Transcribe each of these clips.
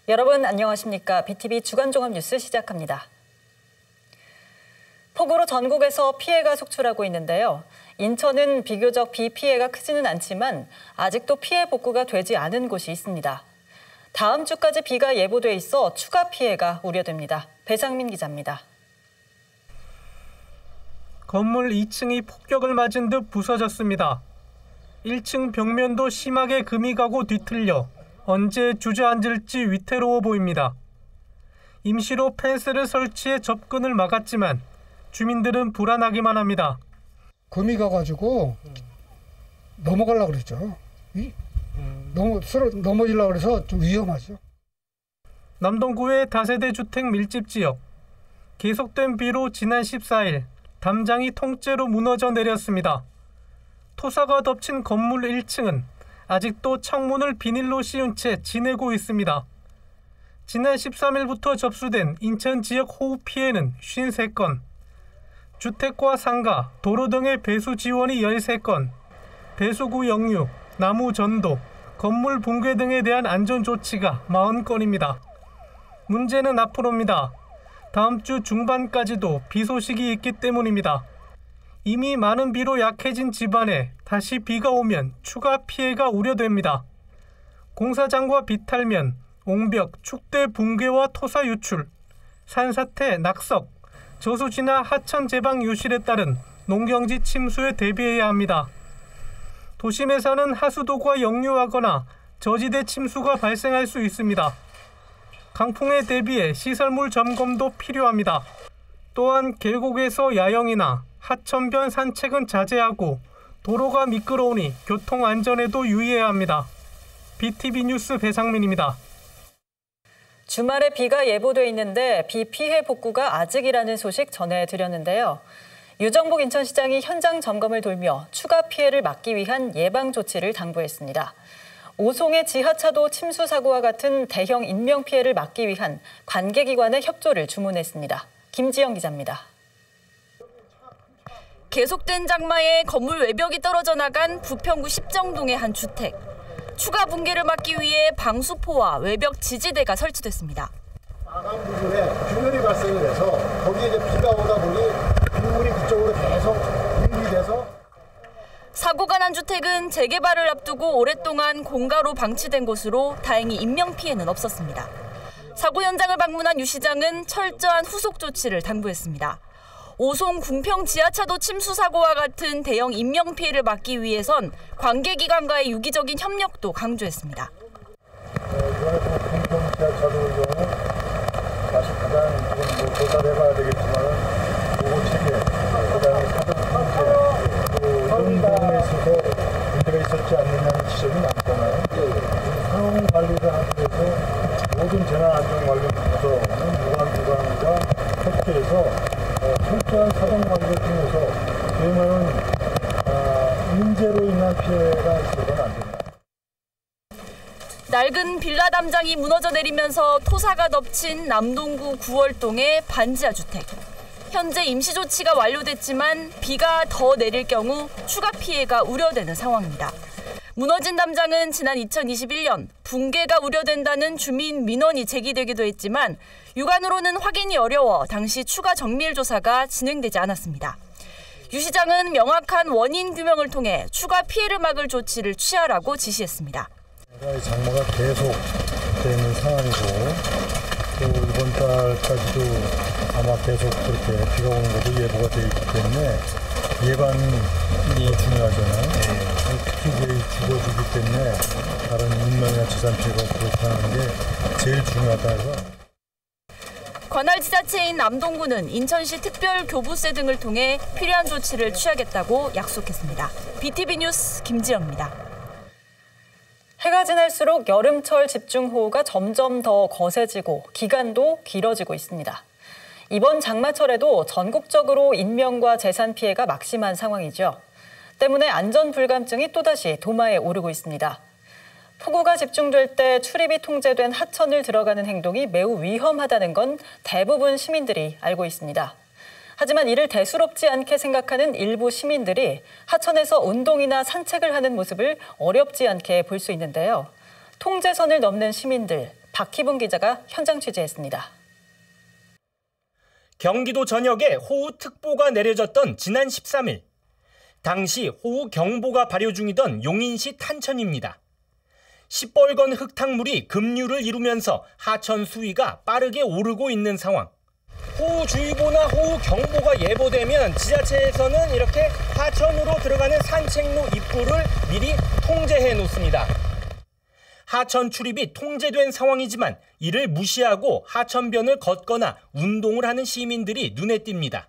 여러분 안녕하십니까? BTV 주간종합뉴스 시작합니다. 폭우로 전국에서 피해가 속출하고 있는데요. 인천은 비교적 비 피해가 크지는 않지만 아직도 피해 복구가 되지 않은 곳이 있습니다. 다음 주까지 비가 예보돼 있어 추가 피해가 우려됩니다. 배상민 기자입니다. 건물 2층이 폭격을 맞은 듯 부서졌습니다. 1층 벽면도 심하게 금이 가고 뒤틀려 언제 주저앉을지 위태로워 보입니다. 임시로 펜스를 설치해 접근을 막았지만 주민들은 불안하기만 합니다. 금이 가가지고 넘어가려고 그랬죠. 넘어지려고 그래서 좀 위험하죠. 남동구의 다세대 주택 밀집 지역. 계속된 비로 지난 14일 담장이 통째로 무너져 내렸습니다. 토사가 덮친 건물 1층은 아직도 창문을 비닐로 씌운 채 지내고 있습니다. 지난 13일부터 접수된 인천 지역 호우 피해는 53건, 주택과 상가, 도로 등의 배수 지원이 13건, 배수구 역류, 나무 전도, 건물 붕괴 등에 대한 안전 조치가 40건입니다. 문제는 앞으로입니다. 다음 주 중반까지도 비 소식이 있기 때문입니다. 이미 많은 비로 약해진 집안에 다시 비가 오면 추가 피해가 우려됩니다. 공사장과 비탈면, 옹벽, 축대 붕괴와 토사 유출, 산사태, 낙석, 저수지나 하천 제방 유실에 따른 농경지 침수에 대비해야 합니다. 도심에서는 하수도가 역류하거나 저지대 침수가 발생할 수 있습니다. 강풍에 대비해 시설물 점검도 필요합니다. 또한 계곡에서 야영이나 하천변 산책은 자제하고 도로가 미끄러우니 교통 안전에도 유의해야 합니다. BTV 뉴스 배상민입니다. 주말에 비가 예보돼 있는데 비 피해 복구가 아직이라는 소식 전해드렸는데요. 유정복 인천시장이 현장 점검을 돌며 추가 피해를 막기 위한 예방 조치를 당부했습니다. 오송의 지하차도 침수 사고와 같은 대형 인명 피해를 막기 위한 관계기관의 협조를 주문했습니다. 김지영 기자입니다. 계속된 장마에 건물 외벽이 떨어져 나간 부평구 십정동의 한 주택. 추가 붕괴를 막기 위해 방수포와 외벽 지지대가 설치됐습니다. 마감 부분에 균열이 발생을 해서 거기에 이제 비가 오다 보니 빗물이 그쪽으로 계속 유입돼서 사고가 난 주택은 재개발을 앞두고 오랫동안 공가로 방치된 곳으로 다행히 인명 피해는 없었습니다. 사고 현장을 방문한 유 시장은 철저한 후속 조치를 당부했습니다. 오송 궁평 지하차도 침수 사고와 같은 대형 인명 피해를 막기 위해선 관계기관과의 유기적인 협력도 강조했습니다. 이번에 궁평 지하차도 경우 다시 가장 조사해봐야 되겠지만 보호 체계, 그다음에 사전 통제, 이런 부분에 있어서 문제가 있었지 않느냐는 지적이 많잖아요. 상황 관리를 하기 위해서 모든 재난안전관련 부서는 유관기관과 협조해서 철저한 사전 관리를 통해서 그러면 인재로 인한 피해가 있어서는 안 됩니다. 낡은 빌라 담장이 무너져 내리면서 토사가 덮친 남동구 구월동의 반지하 주택. 현재 임시 조치가 완료됐지만 비가 더 내릴 경우 추가 피해가 우려되는 상황입니다. 무너진 담장은 지난 2021년 붕괴가 우려된다는 주민 민원이 제기되기도 했지만 육안으로는 확인이 어려워 당시 추가 정밀 조사가 진행되지 않았습니다. 유 시장은 명확한 원인 규명을 통해 추가 피해를 막을 조치를 취하라고 지시했습니다. 장마가 계속 되는 상황이고 또 이번 달까지도 아마 계속 그렇게 비가 오는 것도 예보가 되어 있기 때문에 예방이 중요하잖아요. 특히 이제 주거지기 때문에 다른 인명이나 재산 피해가 없도록 하는 게 제일 중요하다 해서. 관할 지자체인 남동구는 인천시 특별교부세 등을 통해 필요한 조치를 취하겠다고 약속했습니다. BTV 뉴스 김지영입니다. 해가 지날수록 여름철 집중호우가 점점 더 거세지고 기간도 길어지고 있습니다. 이번 장마철에도 전국적으로 인명과 재산 피해가 막심한 상황이죠. 때문에 안전 불감증이 또다시 도마에 오르고 있습니다. 폭우가 집중될 때 출입이 통제된 하천을 들어가는 행동이 매우 위험하다는 건 대부분 시민들이 알고 있습니다. 하지만 이를 대수롭지 않게 생각하는 일부 시민들이 하천에서 운동이나 산책을 하는 모습을 어렵지 않게 볼 수 있는데요. 통제선을 넘는 시민들, 박희붕 기자가 현장 취재했습니다. 경기도 전역에 호우특보가 내려졌던 지난 13일. 당시 호우경보가 발효 중이던 용인시 탄천입니다. 시뻘건 흙탕물이 급류를 이루면서 하천 수위가 빠르게 오르고 있는 상황. 호우주의보나 호우경보가 예보되면 지자체에서는 이렇게 하천으로 들어가는 산책로 입구를 미리 통제해 놓습니다. 하천 출입이 통제된 상황이지만 이를 무시하고 하천변을 걷거나 운동을 하는 시민들이 눈에 띕니다.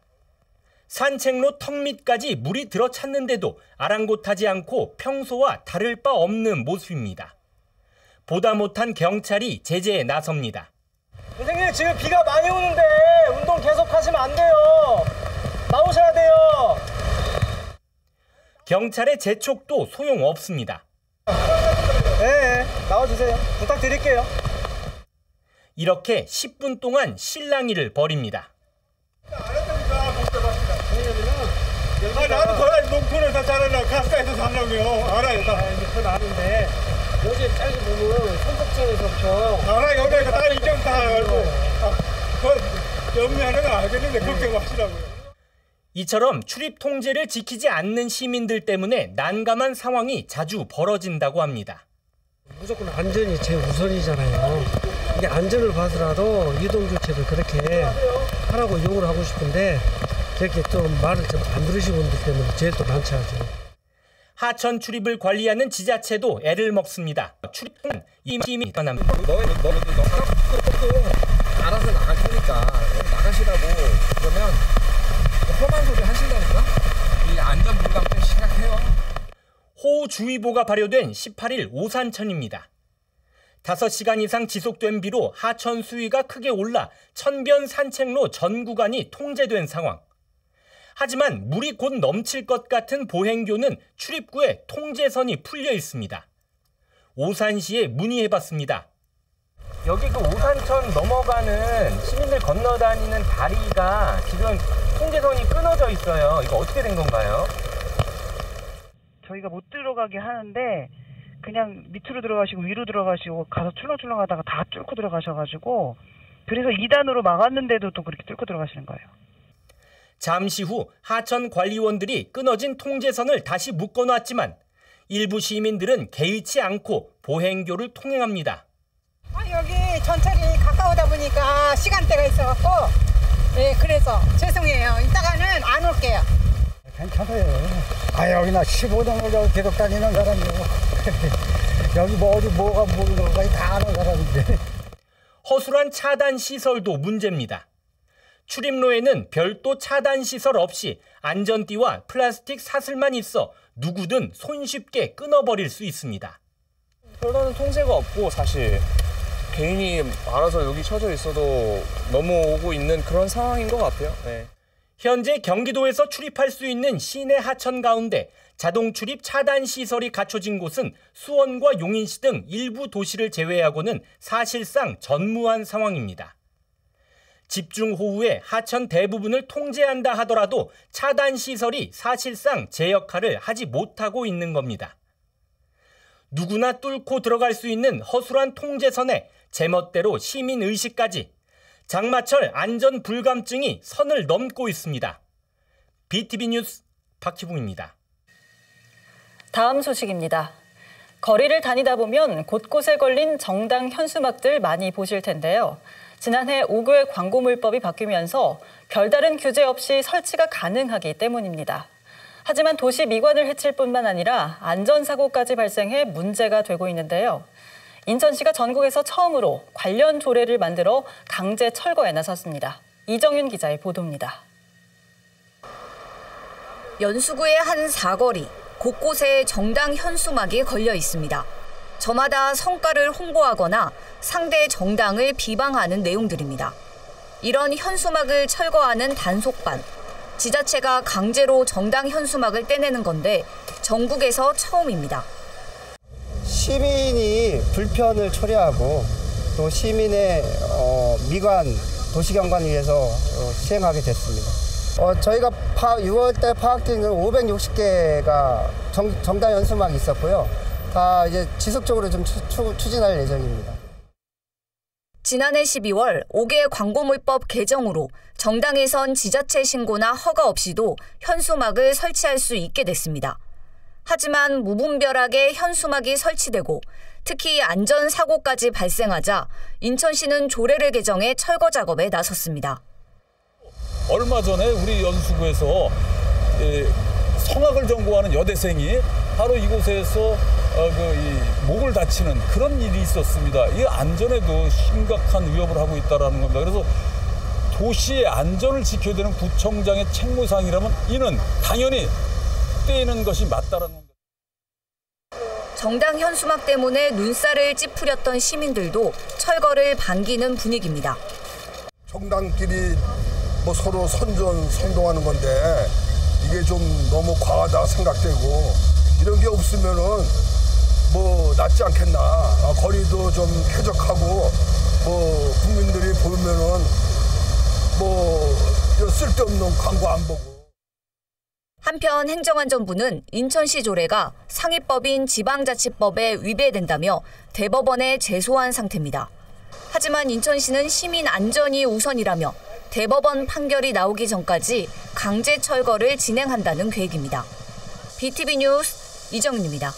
산책로 턱 밑까지 물이 들어찼는데도 아랑곳하지 않고 평소와 다를 바 없는 모습입니다. 보다 못한 경찰이 제재에 나섭니다. 선생님, 지금 비가 많이 오는데 운동 계속 하시면 안 돼요. 나오셔야 돼요. 경찰의 재촉도 소용없습니다. 네, 나와주세요. 부탁드릴게요. 이렇게 10분 동안 실랑이를 벌입니다. 나도 거기 농촌에서 자라려고 가까이서 살려고요. 알아요. 그건 아는데 여기 짧게 보면 선덕지에서부터 알아 여기가 다 이정 다 알고. 그 염려하는 거 알겠는데 걱정하시라고요. 이처럼 출입 통제를 지키지 않는 시민들 때문에 난감한 상황이 자주 벌어진다고 합니다. 무조건 안전이 제우선이잖아요. 이게 안전을 봐서라도 이동 조치를 그렇게 하라고 요구를 하고 싶은데 그렇게 좀 말을 좀 안 들으시는 분들 때문에 제일 또 난처하죠. 하천 출입을 관리하는 지자체도 애를 먹습니다. 출입은 이미 떠납니다. 너도 알아서 나갈 테니까 나가시라고 그러면 험한 소리 하신다니까? 이 안전 불감 좀 심각해요. 호우주의보가 발효된 18일 오산천입니다. 5시간 이상 지속된 비로 하천 수위가 크게 올라 천변 산책로 전 구간이 통제된 상황. 하지만 물이 곧 넘칠 것 같은 보행교는 출입구에 통제선이 풀려 있습니다. 오산시에 문의해봤습니다. 여기 그 오산천 넘어가는 시민들 건너다니는 다리가 지금 통제선이 끊어져 있어요. 이거 어떻게 된 건가요? 저희가 못 들어가게 하는데 그냥 밑으로 들어가시고 위로 들어가시고 가서 출렁출렁 하다가 다 뚫고 들어가셔가지고 그래서 2단으로 막았는데도 또 그렇게 뚫고 들어가시는 거예요. 잠시 후 하천 관리원들이 끊어진 통제선을 다시 묶어놨지만 일부 시민들은 개의치 않고 보행교를 통행합니다. 여기 전철이 가까우다 보니까 시간대가 있어갖고 그래서 죄송해요. 이따가는 안 올게요. 괜찮아요. 여기나 15년을 계속 다니는 사람이고 여기 뭐 어디 뭐가 모르는 거까지 다 아는 사람인데. 허술한 차단 시설도 문제입니다. 출입로에는 별도 차단 시설 없이 안전띠와 플라스틱 사슬만 있어 누구든 손쉽게 끊어버릴 수 있습니다. 별다른 통제가 없고 사실 개인이 알아서 여기 쳐져 있어도 넘어오고 있는 그런 상황인 것 같아요. 네. 현재 경기도에서 출입할 수 있는 시내 하천 가운데 자동 출입 차단 시설이 갖춰진 곳은 수원과 용인시 등 일부 도시를 제외하고는 사실상 전무한 상황입니다. 집중호우에 하천 대부분을 통제한다 하더라도 차단 시설이 사실상 제 역할을 하지 못하고 있는 겁니다. 누구나 뚫고 들어갈 수 있는 허술한 통제선에 제멋대로 시민의식까지 장마철 안전 불감증이 선을 넘고 있습니다. BTV 뉴스 박희붕입니다. 다음 소식입니다. 거리를 다니다 보면 곳곳에 걸린 정당 현수막들 많이 보실 텐데요. 지난해 5교의 광고물법이 바뀌면서 별다른 규제 없이 설치가 가능하기 때문입니다. 하지만 도시 미관을 해칠 뿐만 아니라 안전사고까지 발생해 문제가 되고 있는데요. 인천시가 전국에서 처음으로 관련 조례를 만들어 강제 철거에 나섰습니다. 이정윤 기자의 보도입니다. 연수구의 한 사거리, 곳곳에 정당 현수막이 걸려 있습니다. 저마다 성과를 홍보하거나 상대 정당을 비방하는 내용들입니다. 이런 현수막을 철거하는 단속반, 지자체가 강제로 정당 현수막을 떼내는 건데 전국에서 처음입니다. 시민이 불편을 초래하고 또 시민의 미관, 도시경관을 위해서 시행하게 됐습니다. 저희가 6월달 파악된 건 560개가 정당 현수막이 있었고요. 다 이제 지속적으로 좀 추진할 예정입니다. 지난해 12월 5개 광고물법 개정으로 정당에선 지자체 신고나 허가 없이도 현수막을 설치할 수 있게 됐습니다. 하지만 무분별하게 현수막이 설치되고 특히 안전사고까지 발생하자 인천시는 조례를 개정해 철거 작업에 나섰습니다. 얼마 전에 우리 연수구에서 성악을 전공하는 여대생이 바로 이곳에서 목을 다치는 그런 일이 있었습니다. 이 안전에도 심각한 위협을 하고 있다는 겁니다. 그래서 도시의 안전을 지켜야 되는 구청장의 책무사항이라면 이는 당연히 떼이는 것이 맞다라는 겁니다. 정당 현수막 때문에 눈살을 찌푸렸던 시민들도 철거를 반기는 분위기입니다. 정당끼리 뭐 서로 선동하는 건데 이게 좀 너무 과하다 생각되고 이런 게 없으면은 뭐 낫지 않겠나. 거리도 좀 쾌적하고 뭐 국민들이 보면은 뭐 쓸데없는 광고 안 보고. 한편 행정안전부는 인천시 조례가 상위법인 지방자치법에 위배된다며 대법원에 제소한 상태입니다. 하지만 인천시는 시민 안전이 우선이라며 대법원 판결이 나오기 전까지 강제 철거를 진행한다는 계획입니다. BTV 뉴스 이정은입니다.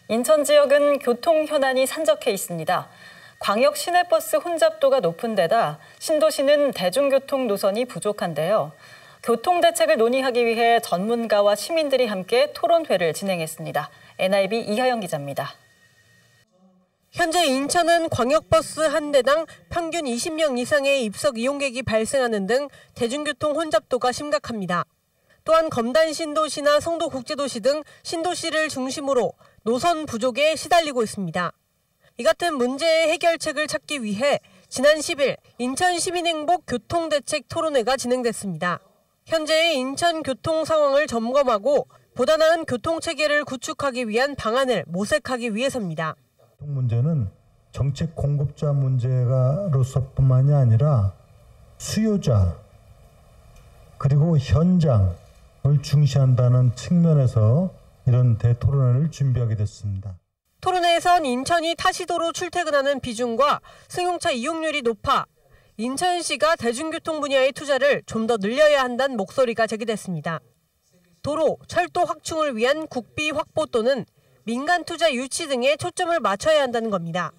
인천 지역은 교통 현안이 산적해 있습니다. 광역 시내버스 혼잡도가 높은 데다 신도시는 대중교통 노선이 부족한데요. 교통대책을 논의하기 위해 전문가와 시민들이 함께 토론회를 진행했습니다. NIB 이하영 기자입니다. 현재 인천은 광역버스 한 대당 평균 20명 이상의 입석 이용객이 발생하는 등 대중교통 혼잡도가 심각합니다. 또한 검단 신도시나 송도국제도시 등 신도시를 중심으로 노선 부족에 시달리고 있습니다. 이 같은 문제의 해결책을 찾기 위해 지난 10일 인천 시민행복 교통대책 토론회가 진행됐습니다. 현재의 인천 교통 상황을 점검하고 보다 나은 교통체계를 구축하기 위한 방안을 모색하기 위해서입니다. 문제는 정책 공급자 문제로서뿐만이 아니라 수요자 그리고 현장을 중시한다는 측면에서 이런 대토론회를 준비하게 됐습니다. 토론회에선 인천이 타시도로 출퇴근하는 비중과 승용차 이용률이 높아 인천시가 대중교통 분야의 투자를 좀 더 늘려야 한다는 목소리가 제기됐습니다. 도로, 철도 확충을 위한 국비 확보 또는 민간 투자 유치 등에 초점을 맞춰야 한다는 겁니다.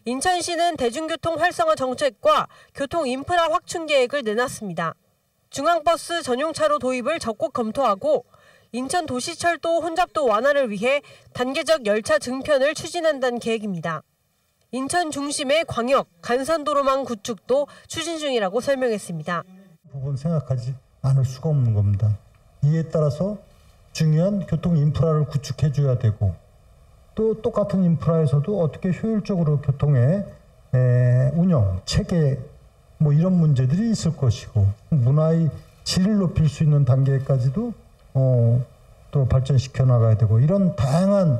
인천시는 대중교통 활성화 정책과 교통 인프라 확충 계획을 내놨습니다. 중앙버스 전용차로 도입을 적극 검토하고 인천 도시철도 혼잡도 완화를 위해 단계적 열차 증편을 추진한다는 계획입니다. 인천 중심의 광역, 간선도로망 구축도 추진 중이라고 설명했습니다. 부분 생각하지 않을 수가 없는 겁니다. 이에 따라서 중요한 교통 인프라를 구축해줘야 되고 또 똑같은 인프라에서도 어떻게 효율적으로 교통의 운영, 체계 뭐 이런 문제들이 있을 것이고 문화의 질을 높일 수 있는 단계까지도 또 발전시켜 나가야 되고 이런 다양한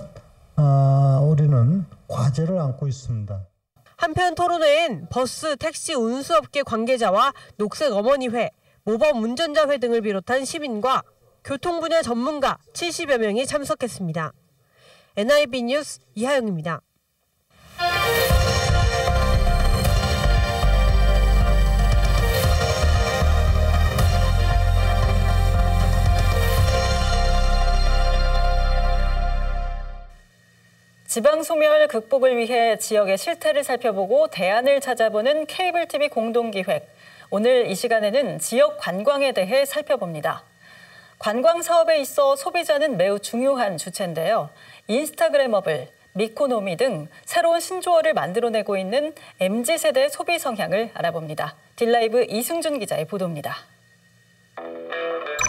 우리는 과제를 안고 있습니다. 한편 토론회엔 버스, 택시, 운수업계 관계자와 녹색어머니회, 모범 운전자회 등을 비롯한 시민과 교통 분야 전문가 70여 명이 참석했습니다. NIB 뉴스 이하영입니다. 지방소멸 극복을 위해 지역의 실태를 살펴보고 대안을 찾아보는 케이블 TV 공동기획. 오늘 이 시간에는 지역 관광에 대해 살펴봅니다. 관광 사업에 있어 소비자는 매우 중요한 주체인데요. 인스타그램어블, 미코노미 등 새로운 신조어를 만들어내고 있는 MZ세대 소비 성향을 알아봅니다. 딜라이브 이승준 기자의 보도입니다.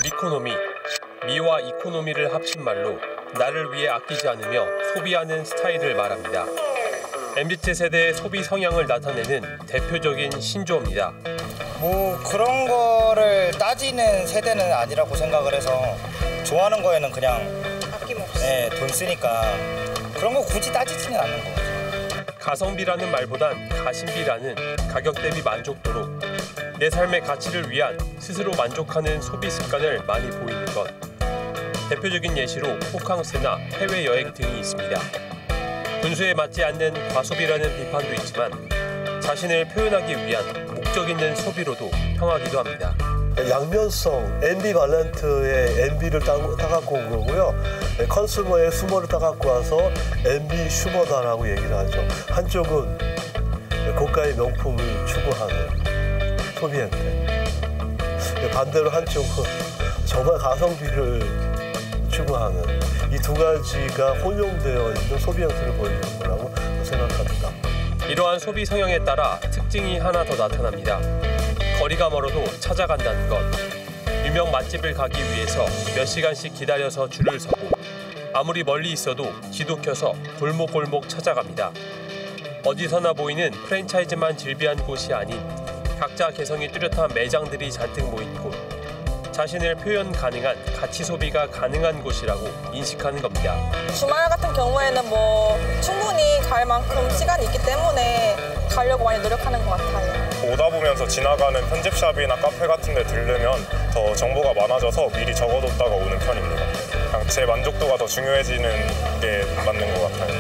미코노미, 미와 이코노미를 합친 말로 나를 위해 아끼지 않으며 소비하는 스타일을 말합니다. MZ세대의 소비 성향을 나타내는 대표적인 신조어입니다. 뭐 그런 거를 따지는 세대는 아니라고 생각을 해서 좋아하는 거에는 그냥 아낌없이 돈 쓰니까 그런 거 굳이 따지지는 않는 거 같아요. 가성비라는 말보단 가심비라는 가격 대비 만족도로 내 삶의 가치를 위한 스스로 만족하는 소비 습관을 많이 보이는 것. 대표적인 예시로 호캉스나 해외여행 등이 있습니다. 분수에 맞지 않는 과소비라는 비판도 있지만 자신을 표현하기 위한 목적 있는 소비로도 평하기도 합니다. 양면성, 앰비발렌트의 앰비를 따갖고 온 거고요. 컨슈머의 수머를 따갖고 와서 앰비 슈머다라고 얘기를 하죠. 한쪽은 고가의 명품을 추구하는 소비 행태. 반대로 한쪽은 정말 가성비를 추구하는 이 두 가지가 혼용되어 있는 소비 행태를 보이는 거라고 생각합니다. 이러한 소비 성향에 따라 특징이 하나 더 나타납니다. 거리가 멀어도 찾아간다는 것. 유명 맛집을 가기 위해서 몇 시간씩 기다려서 줄을 서고 아무리 멀리 있어도 지도 켜서 골목골목 찾아갑니다. 어디서나 보이는 프랜차이즈만 즐비한 곳이 아닌 각자 개성이 뚜렷한 매장들이 잔뜩 모인 곳. 자신을 표현 가능한 가치 소비가 가능한 곳이라고 인식하는 겁니다. 주말 같은 경우에는 충분히 갈 만큼 시간이 있기 때문에 가려고 많이 노력하는 것 같아요. 오다 보면서 지나가는 편집샵이나 카페 같은 데 들르면 더 정보가 많아져서 미리 적어뒀다가 오는 편입니다. 그냥 제 만족도가 더 중요해지는 게 맞는 것 같아요.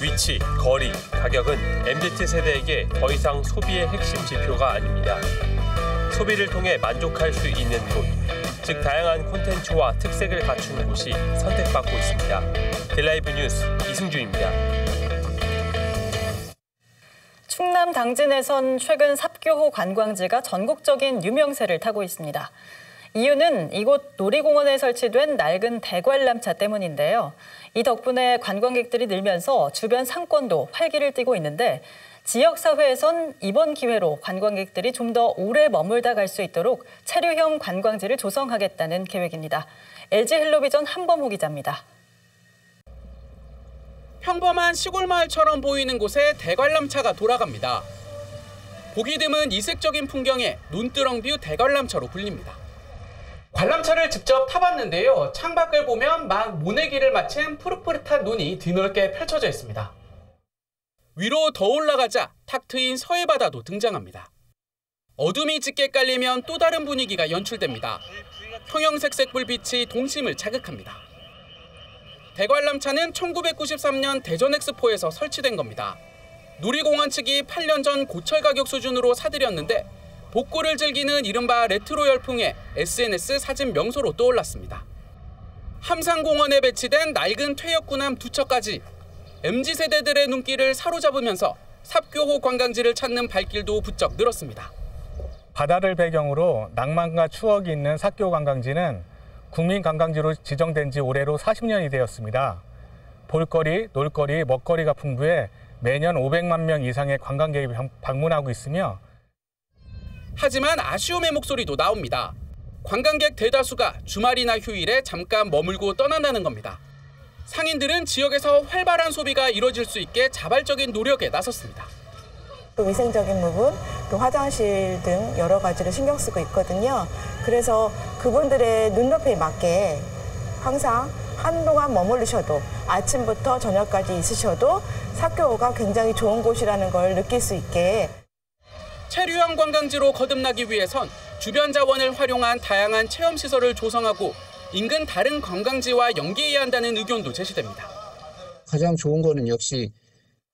위치, 거리, 가격은 MZ세대에게 더 이상 소비의 핵심 지표가 아닙니다. 소비를 통해 만족할 수 있는 곳, 즉 다양한 콘텐츠와 특색을 갖춘 곳이 선택받고 있습니다. 딜라이브 뉴스 이승준입니다. 충남 당진에선 최근 삽교호 관광지가 전국적인 유명세를 타고 있습니다. 이유는 이곳 놀이공원에 설치된 낡은 대관람차 때문인데요. 이 덕분에 관광객들이 늘면서 주변 상권도 활기를 띠고 있는데 지역사회에선 이번 기회로 관광객들이 좀 더 오래 머물다 갈 수 있도록 체류형 관광지를 조성하겠다는 계획입니다. LG 헬로비전 한범호 기자입니다. 평범한 시골 마을처럼 보이는 곳에 대관람차가 돌아갑니다. 보기 드문 이색적인 풍경에 논두렁뷰 대관람차로 불립니다. 관람차를 직접 타봤는데요. 창밖을 보면 막 모내기를 마친 푸릇푸릇한 눈이 드넓게 펼쳐져 있습니다. 위로 더 올라가자 탁 트인 서해바다도 등장합니다. 어둠이 짙게 깔리면 또 다른 분위기가 연출됩니다. 형형색색 불빛이 동심을 자극합니다. 대관람차는 1993년 대전엑스포에서 설치된 겁니다. 놀이공원 측이 8년 전 고철 가격 수준으로 사들였는데 복고를 즐기는 이른바 레트로 열풍에 SNS 사진 명소로 떠올랐습니다. 함산공원에 배치된 낡은 퇴역군함 2척까지 MZ세대들의 눈길을 사로잡으면서 삽교호 관광지를 찾는 발길도 부쩍 늘었습니다. 바다를 배경으로 낭만과 추억이 있는 삽교호 관광지는 국민관광지로 지정된 지 올해로 40년이 되었습니다. 볼거리, 놀거리, 먹거리가 풍부해 매년 500만 명 이상의 관광객이 방문하고 있으며 하지만 아쉬움의 목소리도 나옵니다. 관광객 대다수가 주말이나 휴일에 잠깐 머물고 떠난다는 겁니다. 상인들은 지역에서 활발한 소비가 이뤄질 수 있게 자발적인 노력에 나섰습니다. 또 위생적인 부분, 또 화장실 등 여러 가지를 신경 쓰고 있거든요. 그래서 그분들의 눈높이에 맞게 항상 한동안 머무르셔도 아침부터 저녁까지 있으셔도 삽교호가 굉장히 좋은 곳이라는 걸 느낄 수 있게. 체류형 관광지로 거듭나기 위해선 주변 자원을 활용한 다양한 체험시설을 조성하고 인근 다른 관광지와 연계해야 한다는 의견도 제시됩니다. 가장 좋은 거는 역시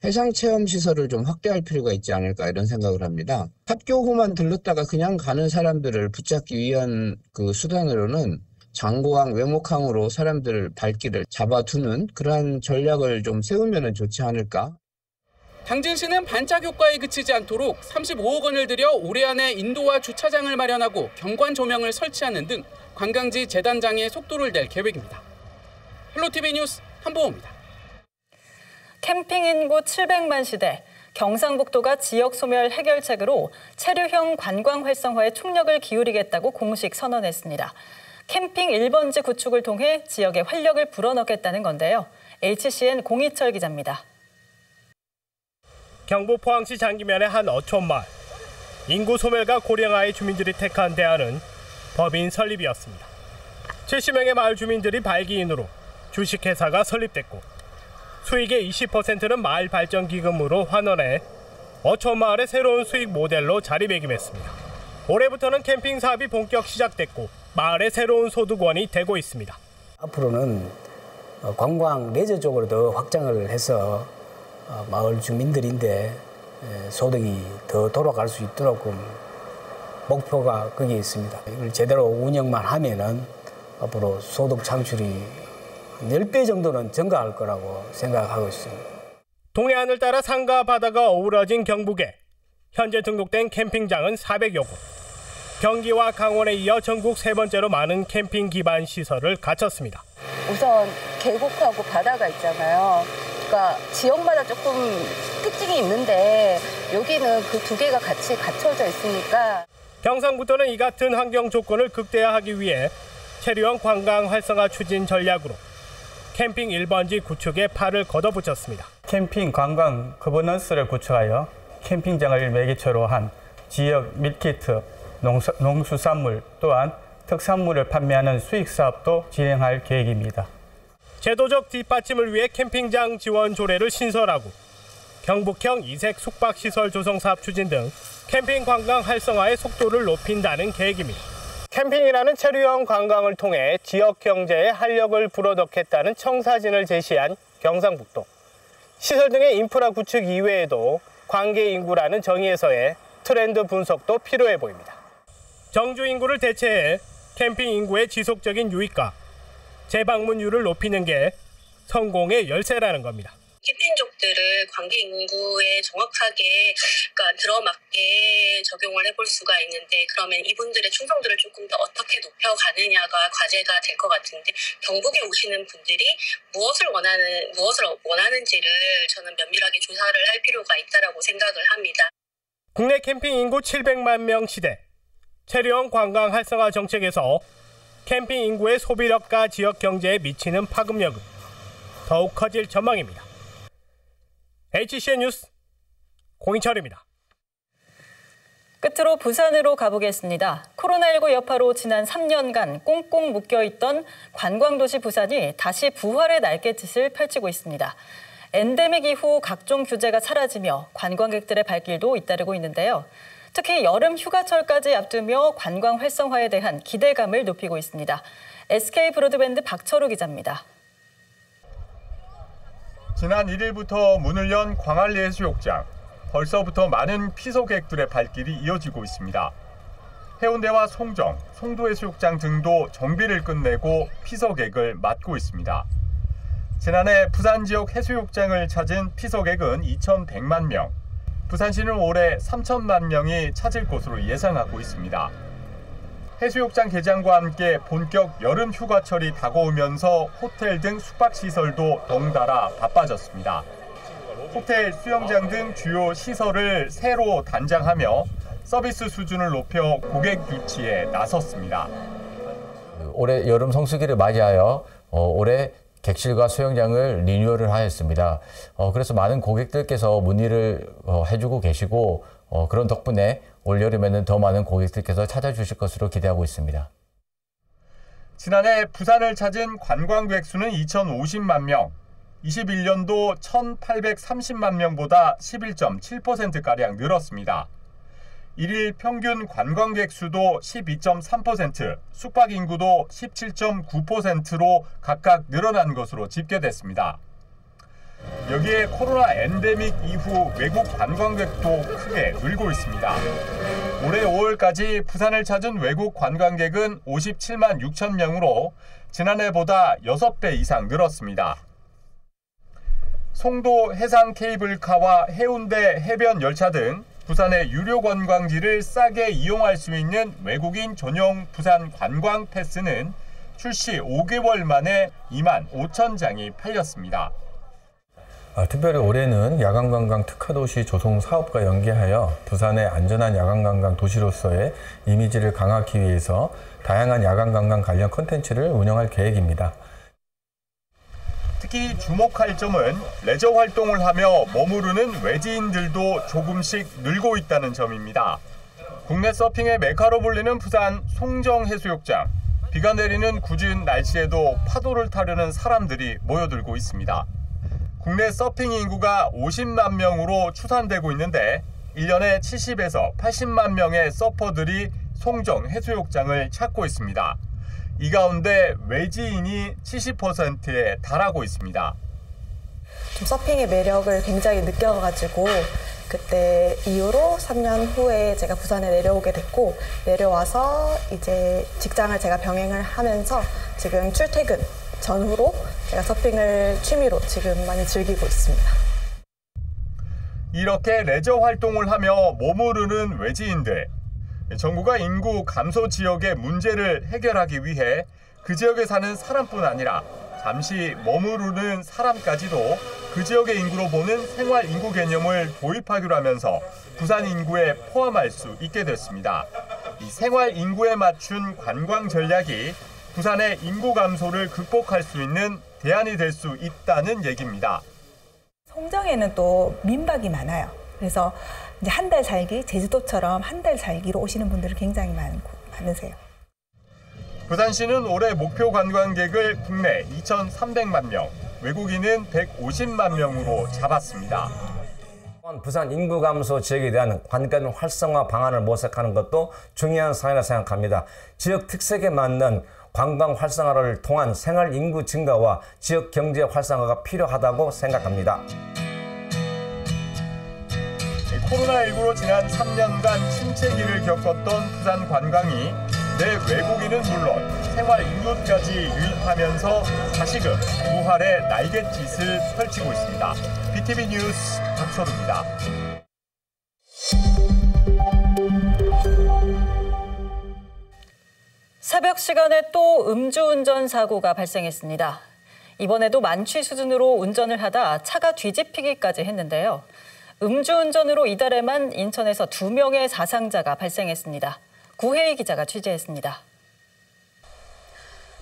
해상체험시설을 좀 확대할 필요가 있지 않을까 이런 생각을 합니다. 삽교호만 들렀다가 그냥 가는 사람들을 붙잡기 위한 그 수단으로는 장고항, 외목항으로 사람들 발길을 잡아두는 그러한 전략을 좀 세우면 좋지 않을까. 당진시는 반짝 효과에 그치지 않도록 35억 원을 들여 올해 안에 인도화 주차장을 마련하고 경관 조명을 설치하는 등 관광지 재단장에 속도를 낼 계획입니다. 헬로티비 뉴스 한보호입니다. 캠핑 인구 700만 시대, 경상북도가 지역 소멸 해결책으로 체류형 관광 활성화에 총력을 기울이겠다고 공식 선언했습니다. 캠핑 1번지 구축을 통해 지역에 활력을 불어넣겠다는 건데요. HCN 공희철 기자입니다. 경북 포항시 장기면의 한 어촌마을. 인구 소멸과 고령화의 주민들이 택한 대안은 법인 설립이었습니다. 70명의 마을 주민들이 발기인으로 주식회사가 설립됐고 수익의 20%는 마을 발전 기금으로 환원해 어촌마을의 새로운 수익 모델로 자리매김했습니다. 올해부터는 캠핑 사업이 본격 시작됐고 마을의 새로운 소득원이 되고 있습니다. 앞으로는 관광 레저 쪽으로도 확장을 해서 마을 주민들인데 소득이 더 돌아갈 수 있도록 목표가 거기에 있습니다. 이걸 제대로 운영만 하면은 앞으로 소득 창출이 10배 정도는 증가할 거라고 생각하고 있습니다. 동해안을 따라 산과 바다가 어우러진 경북에 현재 등록된 캠핑장은 400여 곳. 경기와 강원에 이어 전국 세 번째로 많은 캠핑 기반 시설을 갖췄습니다. 우선 계곡하고 바다가 있잖아요. 그러니까 지역마다 조금 특징이 있는데 여기는 그 두 개가 같이 갖춰져 있으니까. 경상북도는 이 같은 환경 조건을 극대화하기 위해 체류형 관광 활성화 추진 전략으로 캠핑 1번지 구축에 팔을 걷어붙였습니다. 캠핑 관광 거버넌스를 구축하여 캠핑장을 매개체로 한 지역 밀키트, 농수산물 또한 특산물을 판매하는 수익 사업도 진행할 계획입니다. 제도적 뒷받침을 위해 캠핑장 지원 조례를 신설하고 경북형 이색 숙박시설 조성 사업 추진 등 캠핑 관광 활성화의 속도를 높인다는 계획입니다. 캠핑이라는 체류형 관광을 통해 지역 경제에 활력을 불어넣겠다는 청사진을 제시한 경상북도. 시설 등의 인프라 구축 이외에도 관계 인구라는 정의에서의 트렌드 분석도 필요해 보입니다. 정주 인구를 대체해 캠핑 인구의 지속적인 유입과 재방문율을 높이는 게 성공의 열쇠라는 겁니다. 캠핑족들을 관계 인구에 정확하게 들어맞게 적용을 해볼 수가 있는데, 그러면 이분들의 충성도를 조금 더 어떻게 높여가느냐가 과제가 될 것 같은데, 경북에 오시는 분들이 무엇을 원하는지를 저는 면밀하게 조사를 할 필요가 있다라고 생각을 합니다. 국내 캠핑 인구 700만 명 시대, 체류형 관광 활성화 정책에서 캠핑 인구의 소비력과 지역 경제에 미치는 파급력은 더욱 커질 전망입니다. HCN 뉴스 공인철입니다. 끝으로 부산으로 가보겠습니다. 코로나19 여파로 지난 3년간 꽁꽁 묶여있던 관광도시 부산이 다시 부활의 날갯짓을 펼치고 있습니다. 엔데믹 이후 각종 규제가 사라지며 관광객들의 발길도 잇따르고 있는데요. 특히 여름 휴가철까지 앞두며 관광 활성화에 대한 기대감을 높이고 있습니다. SK 브로드밴드 박철우 기자입니다. 지난 1일부터 문을 연 광안리 해수욕장. 벌써부터 많은 피서객들의 발길이 이어지고 있습니다. 해운대와 송정, 송도해수욕장 등도 정비를 끝내고 피서객을 맞고 있습니다. 지난해 부산 지역 해수욕장을 찾은 피서객은 2,100만 명. 부산시는 올해 3천만 명이 찾을 것으로 예상하고 있습니다. 해수욕장 개장과 함께 본격 여름 휴가철이 다가오면서 호텔 등 숙박시설도 덩달아 바빠졌습니다. 호텔, 수영장 등 주요 시설을 새로 단장하며 서비스 수준을 높여 고객 유치에 나섰습니다. 올해 여름 성수기를 맞이하여 올해 객실과 수영장을 리뉴얼을 하였습니다. 그래서 많은 고객들께서 문의를 해주고 계시고 그런 덕분에 올 여름에는 더 많은 고객들께서 찾아주실 것으로 기대하고 있습니다. 지난해 부산을 찾은 관광객 수는 2,050만 명, 21년도 1,830만 명보다 11.7%가량 늘었습니다. 1일 평균 관광객 수도 12.3%, 숙박 인구도 17.9%로 각각 늘어난 것으로 집계됐습니다. 여기에 코로나 엔데믹 이후 외국 관광객도 크게 늘고 있습니다. 올해 5월까지 부산을 찾은 외국 관광객은 57만 6천 명으로 지난해보다 6배 이상 늘었습니다. 송도 해상 케이블카와 해운대 해변 열차 등 부산의 유료 관광지를 싸게 이용할 수 있는 외국인 전용 부산 관광 패스는 출시 5개월 만에 2만 5천 장이 팔렸습니다. 특별히 올해는 야간관광 특화도시 조성 사업과 연계하여 부산의 안전한 야간관광 도시로서의 이미지를 강화하기 위해서 다양한 야간관광 관련 콘텐츠를 운영할 계획입니다. 특히 주목할 점은 레저 활동을 하며 머무르는 외지인들도 조금씩 늘고 있다는 점입니다. 국내 서핑의 메카로 불리는 부산 송정해수욕장. 비가 내리는 궂은 날씨에도 파도를 타려는 사람들이 모여들고 있습니다. 국내 서핑 인구가 50만 명으로 추산되고 있는데 1년에 70에서 80만 명의 서퍼들이 송정 해수욕장을 찾고 있습니다. 이 가운데 외지인이 70%에 달하고 있습니다. 좀 서핑의 매력을 굉장히 느껴가지고 그때 이후로 3년 후에 제가 부산에 내려오게 됐고, 내려와서 이제 직장을 제가 병행을 하면서 지금 출퇴근 전후로 제가 서핑을 취미로 지금 많이 즐기고 있습니다. 이렇게 레저 활동을 하며 머무르는 외지인들. 정부가 인구 감소 지역의 문제를 해결하기 위해 그 지역에 사는 사람뿐 아니라 잠시 머무르는 사람까지도 그 지역의 인구로 보는 생활 인구 개념을 도입하기로 하면서 부산 인구에 포함할 수 있게 됐습니다. 이 생활 인구에 맞춘 관광 전략이 부산의 인구 감소를 극복할 수 있는 대안이 될 수 있다는 얘기입니다. 송정에는 또 민박이 많아요. 그래서 이제 한 달 살기, 제주도처럼 한 달 살기로 오시는 분들이 굉장히 많으세요. 부산시는 올해 목표 관광객을 국내 2,300만 명, 외국인은 150만 명으로 잡았습니다. 부산 인구 감소 지역에 대한 관광 활성화 방안을 모색하는 것도 중요한 사안이라 생각합니다. 지역 특색에 맞는 관광 활성화를 통한 생활 인구 증가와 지역 경제 활성화가 필요하다고 생각합니다. 코로나19로 지난 3년간 침체기를 겪었던 부산 관광이 내 외국인은 물론 생활 인구까지 유입하면서 다시금 부활의 날갯짓을 펼치고 있습니다. BTV 뉴스 박서루입니다. 새벽 시간에 또 음주운전 사고가 발생했습니다. 이번에도 만취 수준으로 운전을 하다 차가 뒤집히기까지 했는데요. 음주운전으로 이달에만 인천에서 2명의 사상자가 발생했습니다. 구혜희 기자가 취재했습니다.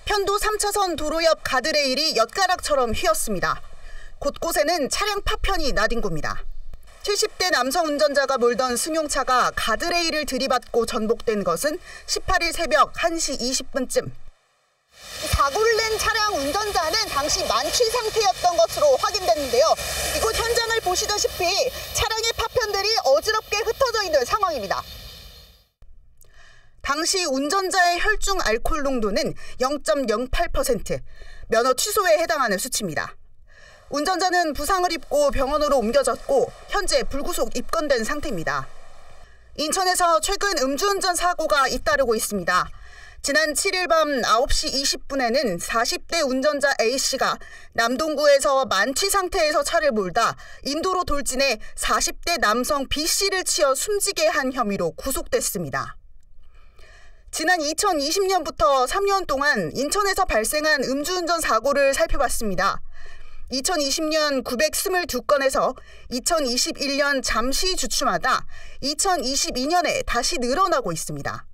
편도 3차선 도로 옆 가드레일이 엿가락처럼 휘었습니다. 곳곳에는 차량 파편이 나뒹굽니다. 70대 남성 운전자가 몰던 승용차가 가드레일을 들이받고 전복된 것은 18일 새벽 1시 20분쯤. 사고를 낸 차량 운전자는 당시 만취 상태였던 것으로 확인됐는데요. 이곳 현장을 보시다시피 차량의 파편들이 어지럽게 흩어져 있는 상황입니다. 당시 운전자의 혈중 알코올 농도는 0.08%, 면허 취소에 해당하는 수치입니다. 운전자는 부상을 입고 병원으로 옮겨졌고 현재 불구속 입건된 상태입니다. 인천에서 최근 음주운전 사고가 잇따르고 있습니다. 지난 7일 밤 9시 20분에는 40대 운전자 A씨가 남동구에서 만취 상태에서 차를 몰다 인도로 돌진해 40대 남성 B씨를 치어 숨지게 한 혐의로 구속됐습니다. 지난 2020년부터 3년 동안 인천에서 발생한 음주운전 사고를 살펴봤습니다. 2020년 922건에서 2021년 잠시 주춤하다 2022년에 다시 늘어나고 있습니다.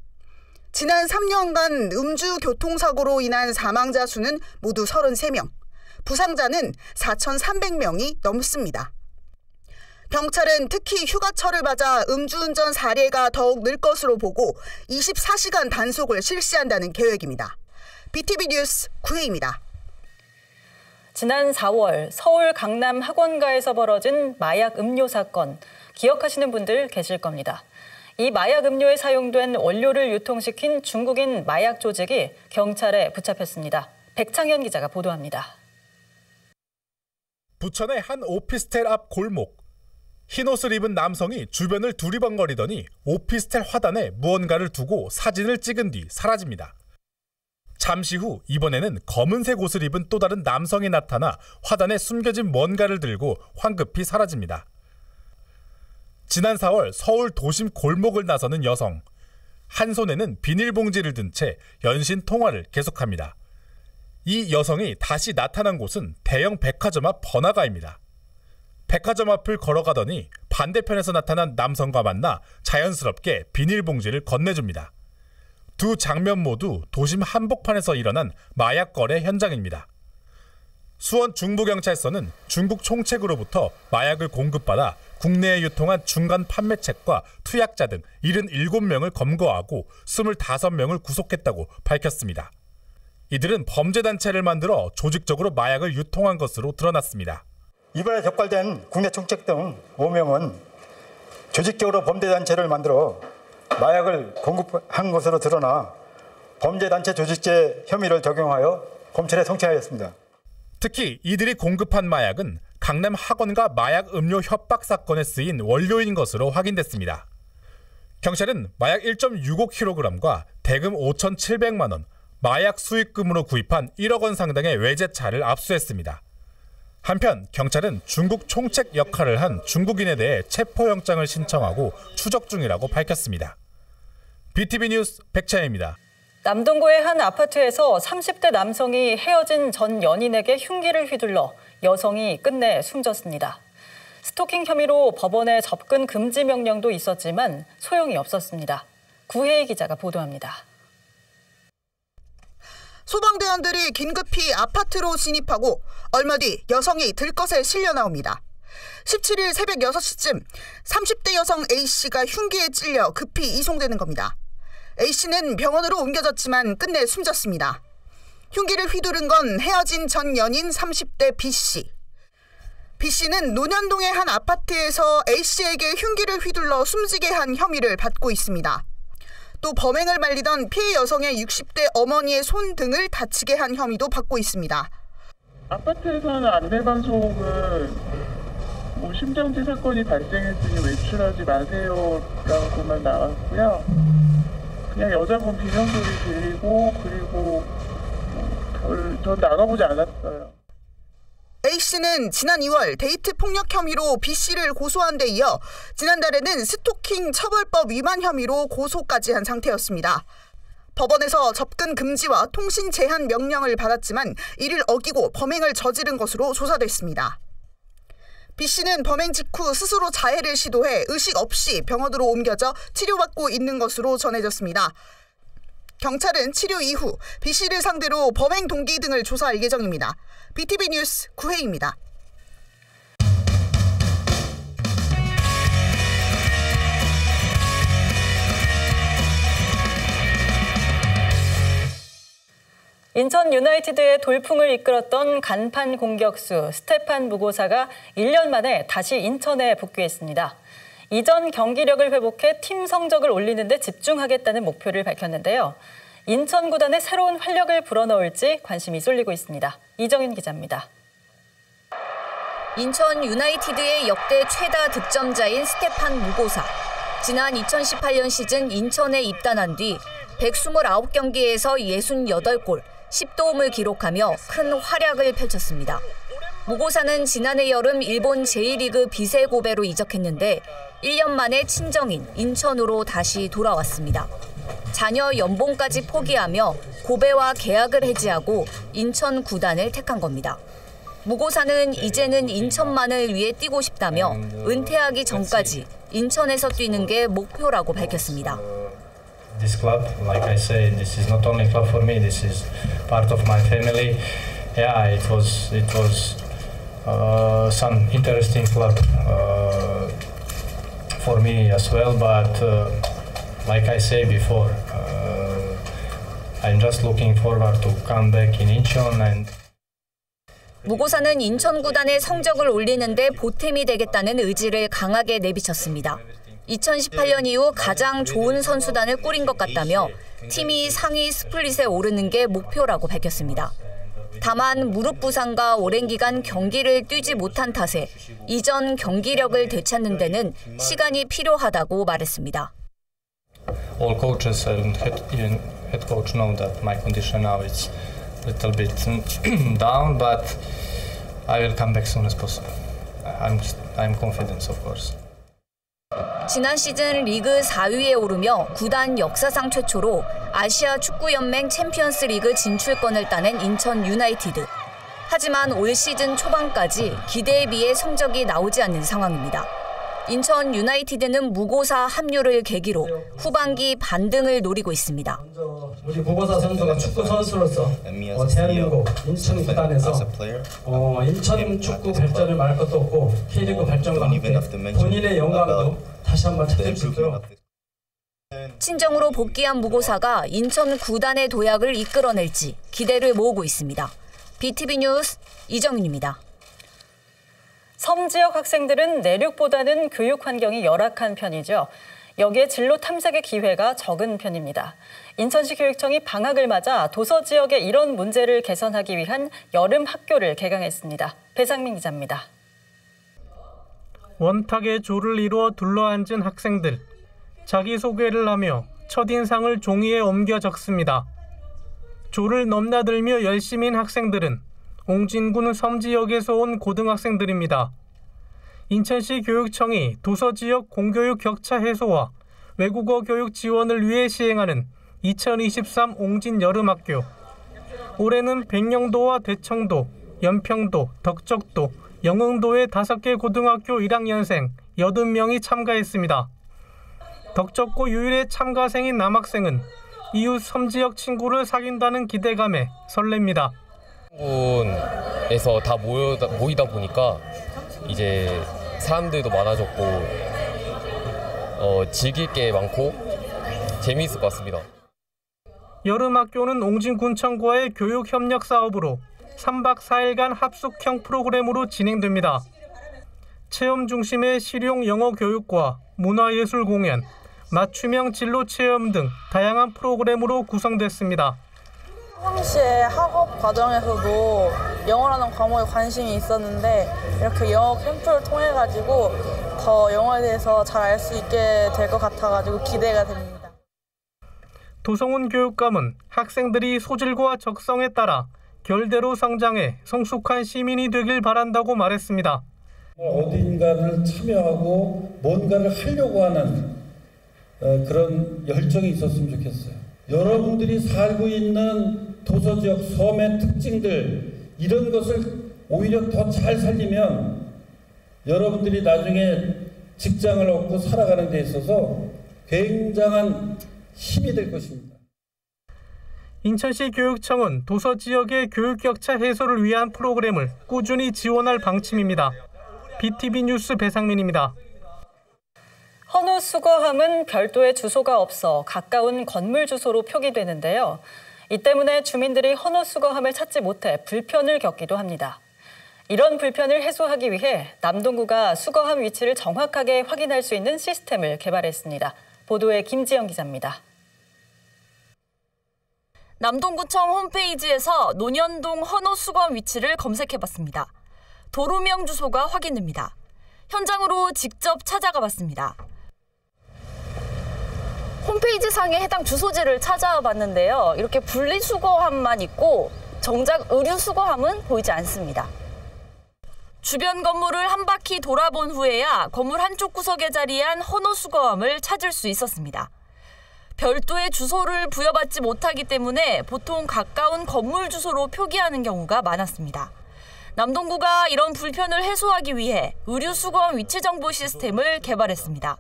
지난 3년간 음주 교통사고로 인한 사망자 수는 모두 33명, 부상자는 4,300명이 넘습니다. 경찰은 특히 휴가철을 맞아 음주운전 사례가 더욱 늘 것으로 보고 24시간 단속을 실시한다는 계획입니다. BTV 뉴스 구혜입니다. 지난 4월 서울 강남 학원가에서 벌어진 마약 음료 사건, 기억하시는 분들 계실 겁니다. 이 마약 음료에 사용된 원료를 유통시킨 중국인 마약 조직이 경찰에 붙잡혔습니다. 백창현 기자가 보도합니다. 부천의 한 오피스텔 앞 골목. 흰옷을 입은 남성이 주변을 두리번거리더니 오피스텔 화단에 무언가를 두고 사진을 찍은 뒤 사라집니다. 잠시 후 이번에는 검은색 옷을 입은 또 다른 남성이 나타나 화단에 숨겨진 뭔가를 들고 황급히 사라집니다. 지난 4월 서울 도심 골목을 나서는 여성. 한 손에는 비닐봉지를 든 채 연신 통화를 계속합니다. 이 여성이 다시 나타난 곳은 대형 백화점 앞 번화가입니다. 백화점 앞을 걸어가더니 반대편에서 나타난 남성과 만나 자연스럽게 비닐봉지를 건네줍니다. 두 장면 모두 도심 한복판에서 일어난 마약 거래 현장입니다. 수원 중부경찰서는 중국 총책으로부터 마약을 공급받아 국내에 유통한 중간 판매책과 투약자 등 77명을 검거하고 25명을 구속했다고 밝혔습니다. 이들은 범죄단체를 만들어 조직적으로 마약을 유통한 것으로 드러났습니다. 이번에 적발된 국내 총책 등 5명은 조직적으로 범죄단체를 만들어 마약을 공급한 것으로 드러나 범죄단체 조직죄 혐의를 적용하여 검찰에 송치하였습니다. 특히 이들이 공급한 마약은 강남 학원가 마약 음료 협박 사건에 쓰인 원료인 것으로 확인됐습니다. 경찰은 마약 1.65kg과 대금 5,700만 원, 마약 수익금으로 구입한 1억 원 상당의 외제차를 압수했습니다. 한편 경찰은 중국 총책 역할을 한 중국인에 대해 체포영장을 신청하고 추적 중이라고 밝혔습니다. BTV 뉴스 백찬입니다. 남동구의 한 아파트에서 30대 남성이 헤어진 전 연인에게 흉기를 휘둘러 여성이 끝내 숨졌습니다. 스토킹 혐의로 법원에 접근 금지 명령도 있었지만 소용이 없었습니다. 구혜희 기자가 보도합니다. 소방대원들이 긴급히 아파트로 진입하고 얼마 뒤 여성이 들것에 실려 나옵니다. 17일 새벽 6시쯤 30대 여성 A씨가 흉기에 찔려 급히 이송되는 겁니다. A씨는 병원으로 옮겨졌지만 끝내 숨졌습니다. 흉기를 휘두른 건 헤어진 전 연인 30대 B씨. B씨는 논현동의 한 아파트에서 A씨에게 흉기를 휘둘러 숨지게 한 혐의를 받고 있습니다. 또 범행을 말리던 피해 여성의 60대 어머니의 손 등을 다치게 한 혐의도 받고 있습니다. 아파트에서는 안내방송을 심정지 사건이 발생했으니 외출하지 마세요라고만 나왔고요. 그냥 여자분 비명소리 들리고 그리고 전 나가보지 않았어요. A씨는 지난 2월 데이트 폭력 혐의로 B씨를 고소한 데 이어 지난달에는 스토킹 처벌법 위반 혐의로 고소까지 한 상태였습니다. 법원에서 접근 금지와 통신 제한 명령을 받았지만 이를 어기고 범행을 저지른 것으로 조사됐습니다. B씨는 범행 직후 스스로 자해를 시도해 의식 없이 병원으로 옮겨져 치료받고 있는 것으로 전해졌습니다. 경찰은 치료 이후 B씨를 상대로 범행 동기 등을 조사할 예정입니다. BTV 뉴스 구혜입니다. 인천 유나이티드의 돌풍을 이끌었던 간판 공격수 스테판 무고사가 1년 만에 다시 인천에 복귀했습니다. 이전 경기력을 회복해 팀 성적을 올리는 데 집중하겠다는 목표를 밝혔는데요. 인천 구단에 새로운 활력을 불어넣을지 관심이 쏠리고 있습니다. 이정윤 기자입니다. 인천 유나이티드의 역대 최다 득점자인 스테판 무고사. 지난 2018년 시즌 인천에 입단한 뒤 129경기에서 68골, 10도움을 기록하며 큰 활약을 펼쳤습니다. 무고사는 지난해 여름 일본 제1리그 비세고베로 이적했는데 1년 만에 친정인 인천으로 다시 돌아왔습니다. 자녀 연봉까지 포기하며 고베와 계약을 해지하고 인천 구단을 택한 겁니다. 무고사는 이제는 인천만을 위해 뛰고 싶다며 은퇴하기 전까지 인천에서 뛰는 게 목표라고 밝혔습니다. This club, like I say, this is not only club for me. This is part of my family. Yeah, it was some interesting club for me as well. But like I say before, I'm just looking forward to come back in Incheon and. 무고사는 인천 구단의 성적을 올리는 데 보탬이 되겠다는 의지를 강하게 내비쳤습니다. 2018년 이후 가장 좋은 선수단을 꾸린 것 같다며 팀이 상위 스플릿에 오르는 게 목표라고 밝혔습니다. 다만 무릎 부상과 오랜 기간 경기를 뛰지 못한 탓에 이전 경기력을 되찾는 데는 시간이 필요하다고 말했습니다. All coaches and even head coach know that my condition now is a little bit down, but I will come back soon as possible. I'm confident, of course. 지난 시즌 리그 4위에 오르며 구단 역사상 최초로 아시아 축구연맹 챔피언스 리그 진출권을 따낸 인천 유나이티드. 하지만 올 시즌 초반까지 기대에 비해 성적이 나오지 않는 상황입니다. 인천 유나이티드는 무고사 합류를 계기로 후반기 반등을 노리고 있습니다. 우리 무고사 선수가 축구 선수로서 대한민국 인천 구단에서 인천 축구 발전을 말할 것도 없고 K리그 발전과 함께 본인의 영광도 다시 한번 찾을 수 있도록. 친정으로 복귀한 무고사가 인천 구단의 도약을 이끌어낼지 기대를 모으고 있습니다. BTV 뉴스 이정윤입니다. 섬 지역 학생들은 내륙보다는 교육 환경이 열악한 편이죠. 여기에 진로 탐색의 기회가 적은 편입니다. 인천시 교육청이 방학을 맞아 도서 지역의 이런 문제를 개선하기 위한 여름 학교를 개강했습니다. 배상민 기자입니다. 원탁의 조를 이루어 둘러앉은 학생들. 자기소개를 하며 첫인상을 종이에 옮겨 적습니다. 조를 넘나들며 열심인 학생들은 옹진군 섬지역에서 온 고등학생들입니다. 인천시 교육청이 도서지역 공교육 격차 해소와 외국어 교육 지원을 위해 시행하는 2023 옹진 여름학교. 올해는 백령도와 대청도, 연평도, 덕적도, 영흥도의 5개 고등학교 1학년생 80명이 참가했습니다. 덕적고 유일의 참가생인 남학생은 이웃 섬지역 친구를 사귄다는 기대감에 설렙니다. 에서 다 모이다 보니까 이제 사람들도 많아졌고 즐길 게 많고 재미있을 것 같습니다. 여름학교는 옹진군청과의 교육협력 사업으로 3박 4일간 합숙형 프로그램으로 진행됩니다. 체험 중심의 실용 영어 교육과 문화예술 공연, 맞춤형 진로 체험 등 다양한 프로그램으로 구성됐습니다. 평상시에 학업 과정에서도 영어라는 과목에 관심이 있었는데 이렇게 영어 캠프를 통해 가지고 더 영어에 대해서 잘 알 수 있게 될 것 같아 가지고 기대가 됩니다. 도성훈 교육감은 학생들이 소질과 적성에 따라 결대로 성장해 성숙한 시민이 되길 바란다고 말했습니다. 어딘가를 참여하고 뭔가를 하려고 하는 그런 열정이 있었으면 좋겠어요. 여러분들이 살고 있는 도서지역 섬의 특징들 이런 것을 오히려 더 잘 살리면 여러분들이 나중에 직장을 얻고 살아가는 데 있어서 굉장한 힘이 될 것입니다. 인천시 교육청은 도서 지역의 교육 격차 해소를 위한 프로그램을 꾸준히 지원할 방침입니다. BTV 뉴스 배상민입니다. 헌호 수거함은 별도의 주소가 없어 가까운 건물 주소로 표기되는데요. 이 때문에 주민들이 헌호 수거함을 찾지 못해 불편을 겪기도 합니다. 이런 불편을 해소하기 위해 남동구가 수거함 위치를 정확하게 확인할 수 있는 시스템을 개발했습니다. 보도에 김지영 기자입니다. 남동구청 홈페이지에서 논현동 헌호 수거함 위치를 검색해봤습니다. 도로명 주소가 확인됩니다. 현장으로 직접 찾아가 봤습니다. 홈페이지 상에 해당 주소지를 찾아봤는데요. 이렇게 분리수거함만 있고 정작 의류수거함은 보이지 않습니다. 주변 건물을 한 바퀴 돌아본 후에야 건물 한쪽 구석에 자리한 헌호 수거함을 찾을 수 있었습니다. 별도의 주소를 부여받지 못하기 때문에 보통 가까운 건물 주소로 표기하는 경우가 많았습니다. 남동구가 이런 불편을 해소하기 위해 의류수거함 위치정보 시스템을 개발했습니다.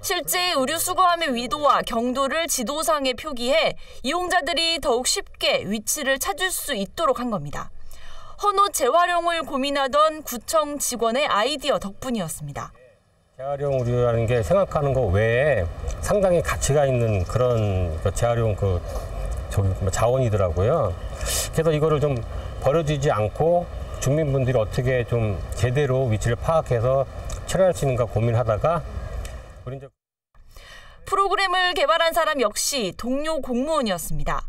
실제 의류수거함의 위도와 경도를 지도상에 표기해 이용자들이 더욱 쉽게 위치를 찾을 수 있도록 한 겁니다. 헌호 재활용을 고민하던 구청 직원의 아이디어 덕분이었습니다. 재활용 의류라는 게 생각하는 것 외에 상당히 가치가 있는 그런 재활용 자원이더라고요. 그래서 이거를 좀 버려지지 않고 주민분들이 어떻게 좀 제대로 위치를 파악해서 처리할 수 있는가 고민하다가 프로그램을 개발한 사람 역시 동료 공무원이었습니다.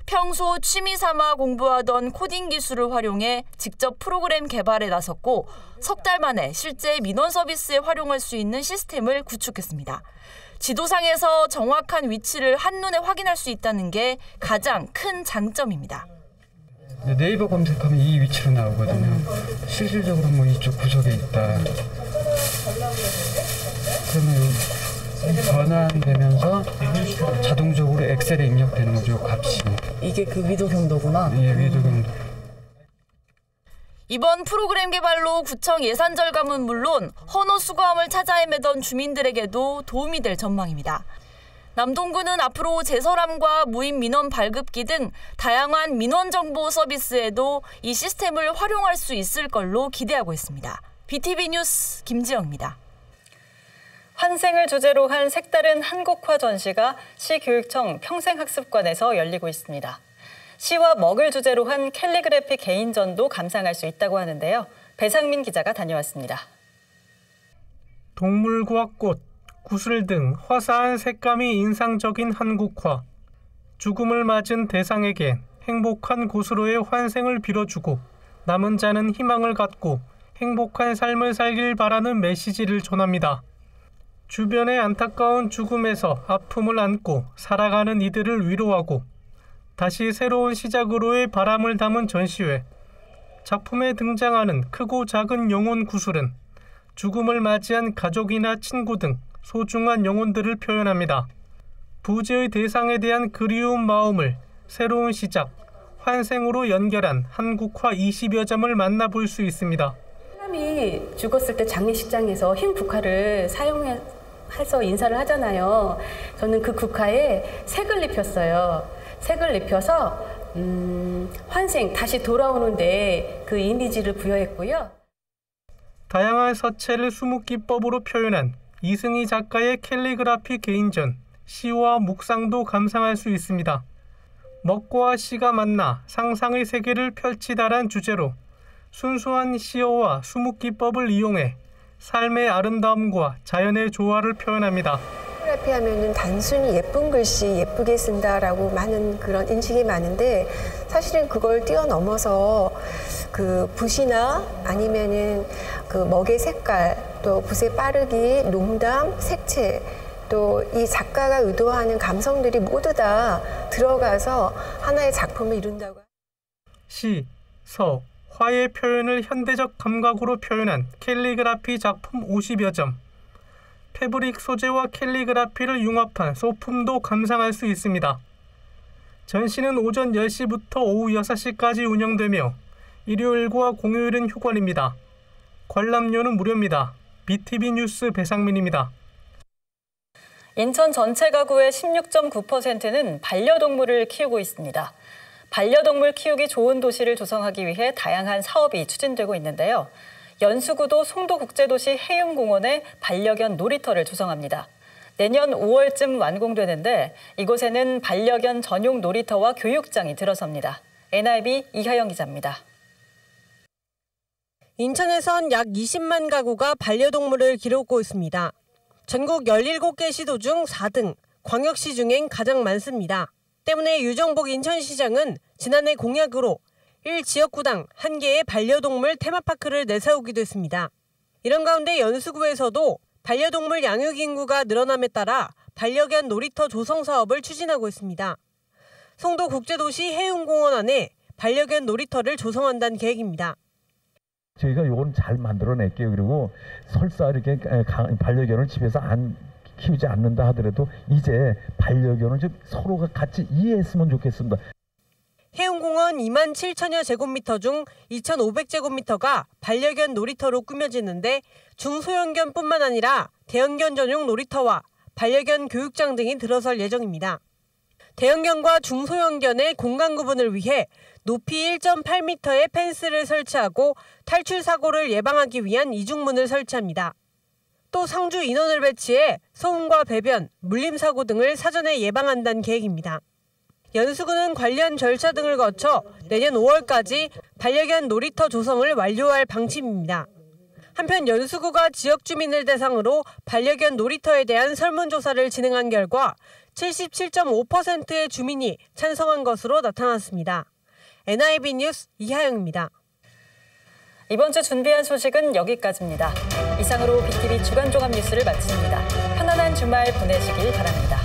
평소 취미 삼아 공부하던 코딩 기술을 활용해 직접 프로그램 개발에 나섰고 석 달 만에 실제 민원 서비스에 활용할 수 있는 시스템을 구축했습니다. 지도상에서 정확한 위치를 한눈에 확인할 수 있다는 게 가장 큰 장점입니다. 네이버 검색하면 이 위치로 나오거든요. 실질적으로 뭐 이쪽 구석에 있다. 그러면 전환되면서 자동적으로 엑셀에 입력되는 거죠, 값이. 이게 그 위도 경도구나. 예, 위도 경도. 이번 프로그램 개발로 구청 예산 절감은 물론 헌호 수거함을 찾아 헤매던 주민들에게도 도움이 될 전망입니다. 남동구는 앞으로 제설함과 무인 민원 발급기 등 다양한 민원 정보 서비스에도 이 시스템을 활용할 수 있을 걸로 기대하고 있습니다. BTV 뉴스 김지영입니다. 환생을 주제로 한 색다른 한국화 전시가 시교육청 평생학습관에서 열리고 있습니다. 시와 먹을 주제로 한 캘리그래피 개인전도 감상할 수 있다고 하는데요. 배상민 기자가 다녀왔습니다. 동물과 꽃, 구슬 등 화사한 색감이 인상적인 한국화. 죽음을 맞은 대상에게 행복한 고스로의 환생을 빌어주고 남은 자는 희망을 갖고 행복한 삶을 살길 바라는 메시지를 전합니다. 주변의 안타까운 죽음에서 아픔을 안고 살아가는 이들을 위로하고 다시 새로운 시작으로의 바람을 담은 전시회. 작품에 등장하는 크고 작은 영혼 구슬은 죽음을 맞이한 가족이나 친구 등 소중한 영혼들을 표현합니다. 부재의 대상에 대한 그리운 마음을 새로운 시작, 환생으로 연결한 한국화 20여 점을 만나볼 수 있습니다. 사람이 죽었을 때 장례식장에서 흰 국화를 사용해서 인사를 하잖아요. 저는 그 국화에 색을 입혔어요. 색을 입혀서 환생, 다시 돌아오는데 그 이미지를 부여했고요. 다양한 서체를 수묵기법으로 표현한 이승희 작가의 캘리그라피 개인전, 시와 묵상도 감상할 수 있습니다. 먹과 시가 만나 상상의 세계를 펼치다란 주제로 순수한 시어와 수묵기법을 이용해 삶의 아름다움과 자연의 조화를 표현합니다. 캘리그라피 하면은 단순히 예쁜 글씨 예쁘게 쓴다라고 많은 그런 인식이 많은데 사실은 그걸 뛰어넘어서 그 붓이나 아니면은 그 먹의 색깔, 또 붓의 빠르기, 농담, 색채, 또 이 작가가 의도하는 감성들이 모두 다 들어가서 하나의 작품을 이룬다고. 시, 서, 화의 표현을 현대적 감각으로 표현한 캘리그라피 작품 50여 점. 패브릭 소재와 캘리그라피를 융합한 소품도 감상할 수 있습니다. 전시는 오전 10시부터 오후 6시까지 운영되며 일요일과 공휴일은 휴관입니다. 관람료는 무료입니다. BTV 뉴스 배상민입니다. 인천 전체 가구의 16.9%는 반려동물을 키우고 있습니다. 반려동물 키우기 좋은 도시를 조성하기 위해 다양한 사업이 추진되고 있는데요. 연수구도 송도국제도시 해움공원에 반려견 놀이터를 조성합니다. 내년 5월쯤 완공되는데 이곳에는 반려견 전용 놀이터와 교육장이 들어섭니다. NIB 이하영 기자입니다. 인천에선 약 20만 가구가 반려동물을 기르고 있습니다. 전국 17개 시도 중 4등, 광역시 중엔 가장 많습니다. 때문에 유정복 인천시장은 지난해 공약으로 1지역구당 1개의 반려동물 테마파크를 내세우기도 했습니다. 이런 가운데 연수구에서도 반려동물 양육 인구가 늘어남에 따라 반려견 놀이터 조성 사업을 추진하고 있습니다. 송도국제도시 해움공원 안에 반려견 놀이터를 조성한다는 계획입니다. 저희가 요건 잘 만들어낼게요. 그리고 설사 이렇게 반려견을 집에서 안 키우지 않는다 하더라도 이제 반려견을 좀 서로가 같이 이해했으면 좋겠습니다. 해움공원 2만 7천여 제곱미터 중 2,500제곱미터가 반려견 놀이터로 꾸며지는데 중소형견뿐만 아니라 대형견 전용 놀이터와 반려견 교육장 등이 들어설 예정입니다. 대형견과 중소형견의 공간 구분을 위해 높이 1.8m의 펜스를 설치하고 탈출 사고를 예방하기 위한 이중문을 설치합니다. 또 상주 인원을 배치해 소음과 배변, 물림 사고 등을 사전에 예방한다는 계획입니다. 연수구는 관련 절차 등을 거쳐 내년 5월까지 반려견 놀이터 조성을 완료할 방침입니다. 한편 연수구가 지역 주민을 대상으로 반려견 놀이터에 대한 설문조사를 진행한 결과 77.5%의 주민이 찬성한 것으로 나타났습니다. NIB 뉴스 이하영입니다. 이번 주 준비한 소식은 여기까지입니다. 이상으로 BTV 주간 종합 뉴스를 마칩니다. 편안한 주말 보내시길 바랍니다.